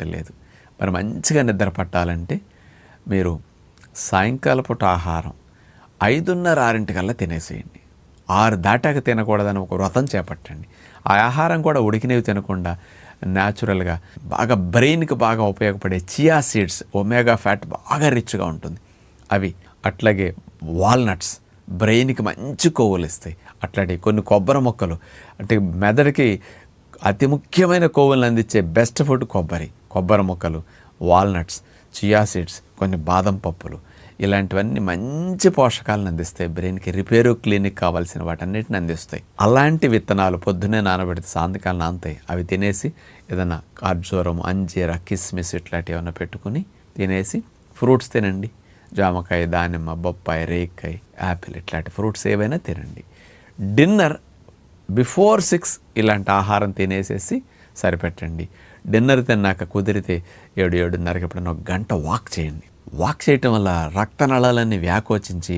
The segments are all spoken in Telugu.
పట్టలేదు. మరి మంచిగా నిద్ర పట్టాలంటే మీరు సాయంకాల పూట ఆహారం 5:30-6 తినేసేయండి. 6 దాటాక తినకూడదని ఒక వ్రతం చేపట్టండి. ఆ ఆహారం కూడా ఉడికినవి తినకుండా న్యాచురల్గా బాగా బ్రెయిన్కి బాగా ఉపయోగపడే చియా సీడ్స్, ఒమేగా ఫ్యాట్ బాగా రిచ్గా ఉంటుంది అవి, అట్లాగే వాల్నట్స్ బ్రెయిన్కి మంచి కొవ్వులు ఇస్తాయి. అట్లాంటి కొన్ని కొబ్బరి మొక్కలు, అంటే మెదడుకి అతి ముఖ్యమైన కొవ్వులను అందించే బెస్ట్ ఫుడ్ కొబ్బరి మొక్కలు, వాల్నట్స్, చియా సీడ్స్, కొన్ని బాదం పప్పులు, ఇలాంటివన్నీ మంచి పోషకాలను అందిస్తాయి. బ్రెయిన్కి రిపేరు క్లినిక్ కావాల్సిన వాటన్నిటిని అందిస్తాయి. అలాంటి విత్తనాలు పొద్దున్నే నానబెడితే సాయంకాలం నానతాయి. అవి తినేసి ఏదైనా ఖర్జూరం, అంజీర, కిస్మిస్ ఇట్లాంటివి ఏమైనా పెట్టుకుని తినేసి ఫ్రూట్స్ తినండి. జామకాయ, దానిమ్మ, బొప్పాయి, రేక్కాయ, యాపిల్ ఇట్లాంటి ఫ్రూట్స్ ఏవైనా తినండి. డిన్నర్ బిఫోర్ 6 ఇలాంటి ఆహారం తినేసేసి సరిపెట్టండి. డిన్నర్ తిన్నాక కుదిరితే 7-7:30 ఎప్పుడైనా 1 గంట వాక్ చేయండి. వాక్ చేయటం వల్ల రక్తనాళాలన్నీ వ్యాకోచించి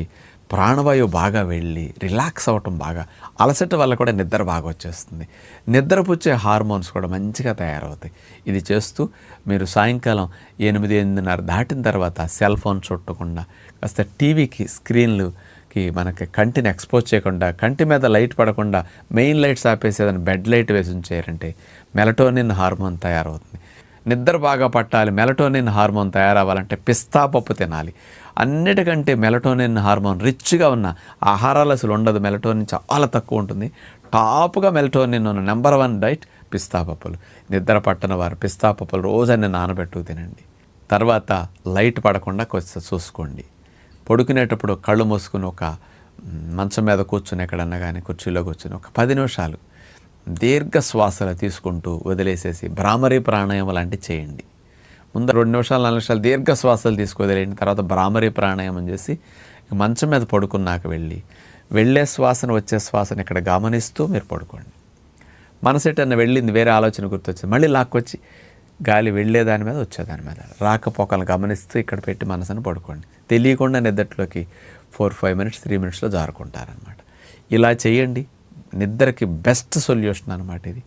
ప్రాణవాయువు బాగా వెళ్ళి రిలాక్స్ అవ్వటం, బాగా అలసట వల్ల కూడా నిద్ర బాగా వచ్చేస్తుంది. నిద్రపుచ్చే హార్మోన్స్ కూడా మంచిగా తయారవుతాయి. ఇది చేస్తూ మీరు సాయంకాలం 8-8:30 దాటిన తర్వాత సెల్ ఫోన్ చుట్టకుండా, కాస్త టీవీకి స్క్రీన్లుకి మనకి కంటిని ఎక్స్పోజ్ చేయకుండా, కంటి మీద లైట్ పడకుండా మెయిన్ లైట్స్ ఆపేసేదని బెడ్ లైట్ వేసి ఉంచారంటే మెలటోనిన్ హార్మోన్ తయారవుతుంది. నిద్ర బాగా పట్టాలి, మెలటోనిన్ హార్మోన్ తయారవ్వాలంటే పిస్తా పప్పు తినాలి. అన్నిటికంటే మెలటోనిన్ హార్మోన్ రిచ్గా ఉన్న ఆహారాలు అసలు ఉండదు. మెలటోనిన్ చాలా తక్కువ ఉంటుంది. టాప్గా మెలటోనిన్ ఉన్న నెంబర్ 1 డైట్ పిస్తా పప్పులు. నిద్ర పట్టని వారు పిస్తా పప్పులు రోజన్నీ నానబెట్టు తినండి. తర్వాత లైట్ పడకుండా కొంచెం చూసుకోండి. పడుకునేటప్పుడు కళ్ళు మూసుకుని ఒక మంచం మీద కూర్చుని, ఎక్కడన్నా కానీ కుర్చీలో కూర్చుని ఒక 10 నిమిషాలు దీర్ఘ శ్వాసలు తీసుకుంటూ వదిలేసేసి భ్రామరీ ప్రాణాయామం లాంటివి చేయండి. ముందు 2 నిమిషాలు 4 నిమిషాలు దీర్ఘ శ్వాసలు తీసుకువదిలేయండి. తర్వాత భ్రామరీ ప్రాణాయామం చేసి మంచం మీద పడుకున్నాక వెళ్ళే శ్వాసను, వచ్చే శ్వాసను ఇక్కడ గమనిస్తూ మీరు పడుకోండి. మనసు ఎటన్నా వెళ్ళింది, వేరే ఆలోచన గుర్తొచ్చింది, మళ్ళీ లాక్కొచ్చి గాలి వెళ్ళేదాని మీద వచ్చేదాని మీద రాకపోకలను గమనిస్తూ ఇక్కడ పెట్టి మనసును పడుకోండి. తెలియకుండా నిద్రలోకి 4-5 మినిట్స్ 3 మినిట్స్లో జారుకుంటారనమాట. ఇలా చేయండి. నిద్రకి బెస్ట్ సొల్యూషన్ అనమాట ఇది.